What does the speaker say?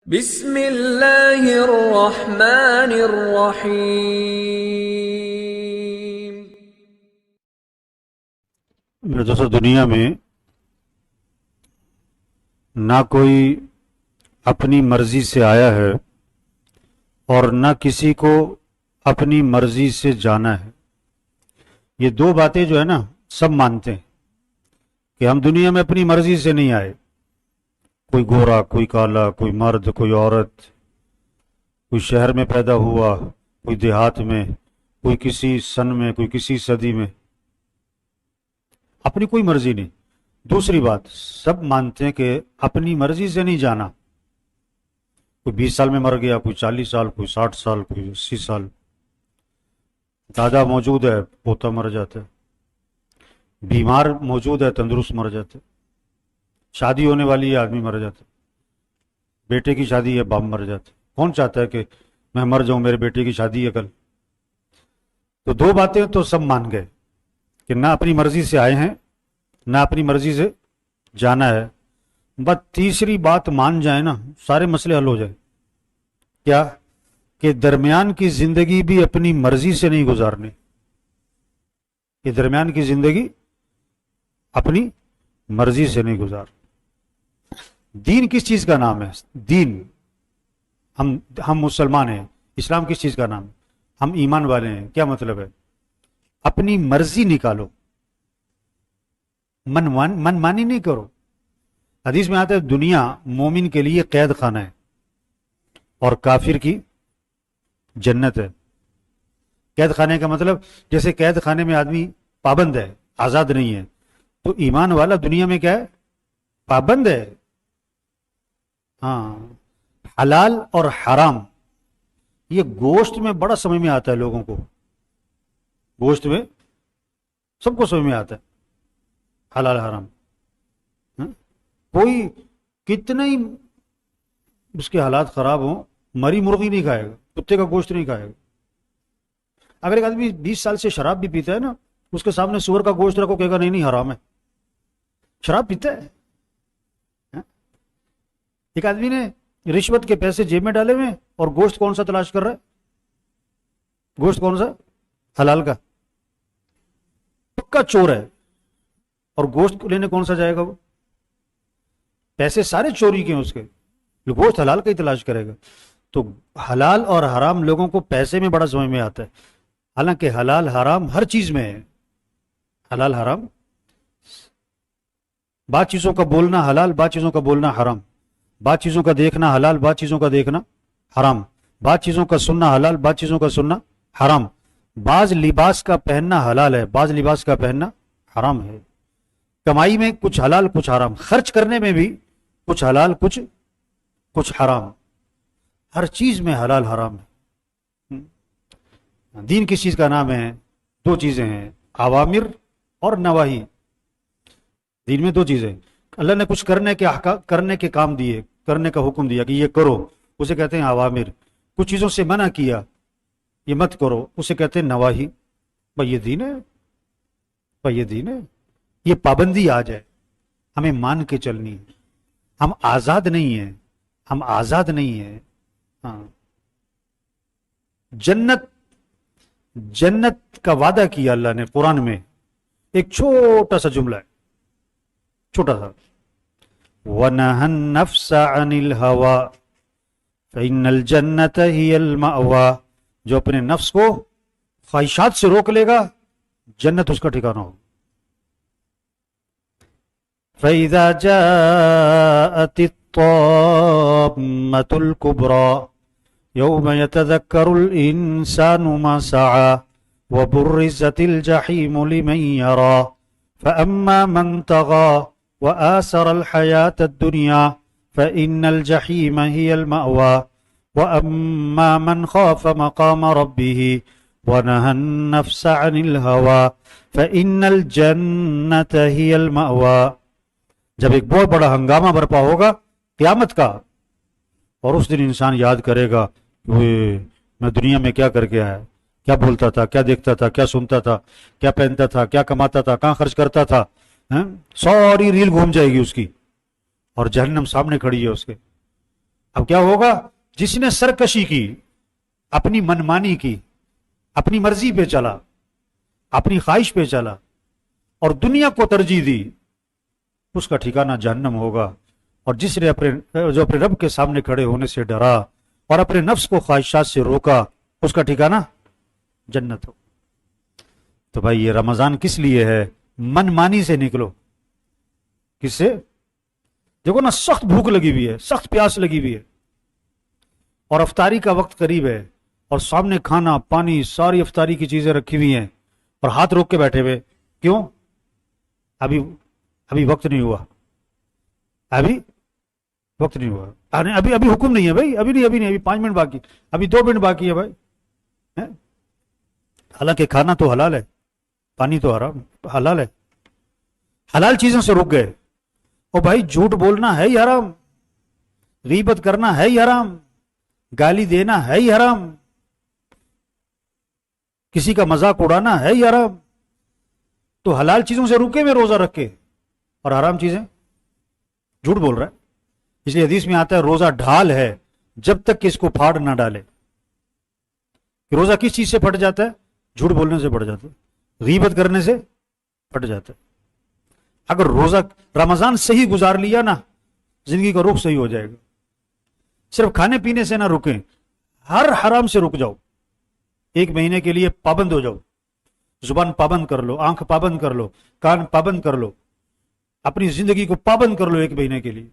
بسم اللہ الرحمن الرحیم۔ میرے دوستو، دنیا میں نہ کوئی اپنی مرضی سے آیا ہے اور نہ کسی کو اپنی مرضی سے جانا ہے۔ یہ دو باتیں جو ہے نا سب مانتے ہیں کہ ہم دنیا میں اپنی مرضی سے نہیں آئے۔ کوئی گورا، کوئی کالا، کوئی مرد، کوئی عورت، کوئی شہر میں پیدا ہوا، کوئی دیہات میں، کوئی کسی سن میں، کوئی کسی صدی میں، اپنی کوئی مرضی نہیں۔ دوسری بات، سب مانتے ہیں کہ اپنی مرضی سے نہیں جانا۔ کوئی 20 سال میں مر گیا، کوئی 40 سال، کوئی 60 سال، کوئی 80 سال۔ دادا موجود ہے، پوتا مر جاتا ہے۔ بیمار موجود ہے، تندرست مر جاتا ہے۔ شادی ہونے والی ہے، آدمی مر جاتا ہے۔ بیٹے کی شادی ہے، باپ مر جاتا ہے۔ کون چاہتا ہے کہ میں مر جاؤں، میرے بیٹے کی شادی ہے کل؟ تو دو باتیں تو سب مان گئے کہ نہ اپنی مرضی سے آئے ہیں، نہ اپنی مرضی سے جانا ہے۔ بس تیسری بات مان جائیں نا، سارے مسئلے حل ہو جائیں۔ کیا؟ کہ درمیان کی زندگی بھی اپنی مرضی سے نہیں گزارنی۔ کہ درمیان کی زندگی اپنی مرضی سے نہیں گزار۔ دین کس چیز کا نام ہے؟ دین، ہم مسلمان ہیں۔ اسلام کس چیز کا نام ہے؟ ہم ایمان والے ہیں۔ کیا مطلب ہے؟ اپنی مرضی نکالو، من مانی نہیں کرو۔ حدیث میں آتا ہے دنیا مومن کے لیے قید خانہ ہے اور کافر کی جنت ہے۔ قید خانے کا مطلب جیسے قید خانے میں آدمی پابند ہے، آزاد نہیں ہے، تو ایمان والا دنیا میں کیا ہے؟ پابند ہے۔ ہاں، حلال اور حرام یہ گوشت میں بڑا سمجھ میں آتا ہے لوگوں کو۔ گوشت میں سب کو سمجھ میں آتا ہے حلال حرام۔ کوئی کتنے ہی اس کے حالات خراب ہوں، مری مرغی نہیں کھائے گا، کتے کا گوشت نہیں کھائے گا۔ اگر ایک آدمی 20 سال سے شراب بھی پیتا ہے نا، اس کے سامنے سور کا گوشت رکھو، کہے گا نہیں نہیں حرام ہے۔ شراب پیتا ہے۔ ایک آدمی نے رشوت کے پیسے جیب میں ڈالے ہوئے اور گوشت کون سا تلاش کر رہا ہے؟ گوشت کون سا؟ حلال کا۔ پکا چور ہے، اور گوشت لینے کون سا جائے گا؟ وہ پیسے سارے چوری کے ہیں اس کے، گوشت حلال کا ہی تلاش کرے گا۔ تو حلال اور حرام لوگوں کو پیسے میں بڑا سمجھ میں آتا ہے، حالانکہ حلال حرام ہر چیز میں ہے۔ حلال حرام، بعض چیزوں کا بولنا حلال، بعض چیزوں کا بولنا حرام، بعض چیزوں کا دیکھنا حلال، بعض چیزوں کا دیکھنا حرام، بعض چیزوں کا سننا حلال، بعض چیزوں کا سننا حرام۔ بعض لباس کا پہننا حلال ہے، بعض لباس کا پہننا حرام ہے۔ کمائی میں کچھ حلال کچھ حرام، خرچ کرنے میں بھی کچھ حلال کچھ حرام۔ ہر چیز میں حلال حرام ہے۔ دین کس چیز کا نام ہے؟ دو چیزیں ہیں، اوامر اور نواہی۔ دین میں دو چیزیں، اللہ نے کچھ کرنے کے کام دیے، کرنے کا حکم دیا کہ یہ کرو، اسے کہتے ہیں اوامر۔ کچھ چیزوں سے منع کیا، یہ مت کرو، اسے کہتے ہیں نواہی۔ بھائی یہ دین ہے، بھائی یہ دین ہے۔ یہ پابندی آ جائے، ہمیں مان کے چلنی ہے۔ ہم آزاد نہیں ہیں، ہم آزاد نہیں ہیں۔ ہاں، جنت کا وعدہ کیا اللہ نے قرآن میں۔ ایک چھوٹا سا جملہ ہے، چھوٹا سا، وَنَهَى النَّفْسَ عَنِ الْهَوَىٰ فَإِنَّ الْجَنَّةَ هِيَ الْمَأْوَىٰ۔ جو اپنے نفس کو خواہشات سے روک لے گا، جنت اس کا ٹھکانہ ہو۔ فَإِذَا جَاءَتِ الطَّامَّةُ الْكُبْرَىٰ يَوْمَ يَتَذَكَّرُ الْإِنسَانُ مَا سَعَىٰ وَبُرِّزَتِ الْجَحِيمُ لِمَن يَرَىٰ فَأَمَّا مَن طَغَىٰ وآثر الحياة الدنيا فإن الجحيم هي المأوى وأما من خاف مقام ربه ونهى النفس عن الهوى فإن الجنة هي المأوى۔ جب ایک بہت بڑا ہنگامہ برپا ہوگا قیامت کا، اور اس دن انسان یاد کرے گا کہ میں دنیا میں کیا کر کے آیا، کیا بولتا تھا، کیا دیکھتا تھا، کیا سنتا تھا، کیا پہنتا تھا، کیا کماتا تھا، کہاں خرچ کرتا تھا۔ ساری ریل گھوم جائے گی اس کی، اور جہنم سامنے کھڑی ہے اس کے۔ اب کیا ہوگا؟ جس نے سرکشی کی، اپنی منمانی کی، اپنی مرضی پہ چلا، اپنی خواہش پہ چلا اور دنیا کو ترجیح دی، اس کا ٹھکانہ جہنم ہوگا۔ اور جس نے جو اپنے رب کے سامنے کھڑے ہونے سے ڈرا اور اپنے نفس کو خواہشات سے روکا، اس کا ٹھکانہ جنت ہو۔ تو بھائی یہ رمضان کس لیے ہے؟ من مانی سے نکلو۔ کس سے؟ دیکھو نا، سخت بھوک لگی ہوئی ہے، سخت پیاس لگی ہوئی ہے، اور افطاری کا وقت قریب ہے، اور سامنے کھانا پانی ساری افطاری کی چیزیں رکھی ہوئی ہیں، اور ہاتھ روک کے بیٹھے ہوئے، کیوں؟ ابھی وقت نہیں ہوا، ابھی وقت نہیں ہوا، ابھی حکم نہیں ہے بھائی، ابھی نہیں، ابھی 5 منٹ باقی، ابھی 2 منٹ باقی ہے بھائی۔ حالانکہ کھانا تو حلال ہے، پانی تو حرام حلال ہے، حلال چیزوں سے رک گئے۔ اور بھائی جھوٹ بولنا ہے ہی حرام، غیبت کرنا ہے ہی حرام، گالی دینا ہے ہی حرام، کسی کا مذاق اڑانا ہے ہی حرام۔ تو حلال چیزوں سے رکے میں روزہ رکھ کے، اور حرام چیزیں جھوٹ بول رہا ہے۔ اس لیے حدیث میں آتا ہے روزہ ڈھال ہے جب تک کہ اس کو پھاڑ نہ ڈالے۔ روزہ کس چیز سے پھٹ جاتا ہے؟ جھوٹ بولنے سے پھٹ جاتا ہے، غیبت کرنے سے پھٹ جاتا ہے۔ اگر روزہ رمضان صحیح گزار لیا نا، زندگی کا رخ صحیح ہو جائے گا۔ صرف کھانے پینے سے نہ رکیں، ہر حرام سے رک جاؤ، 1 مہینے کے لیے پابند ہو جاؤ، زبان پابند کر لو، آنکھ پابند کر لو، کان پابند کر لو، اپنی زندگی کو پابند کر لو 1 مہینے کے لیے۔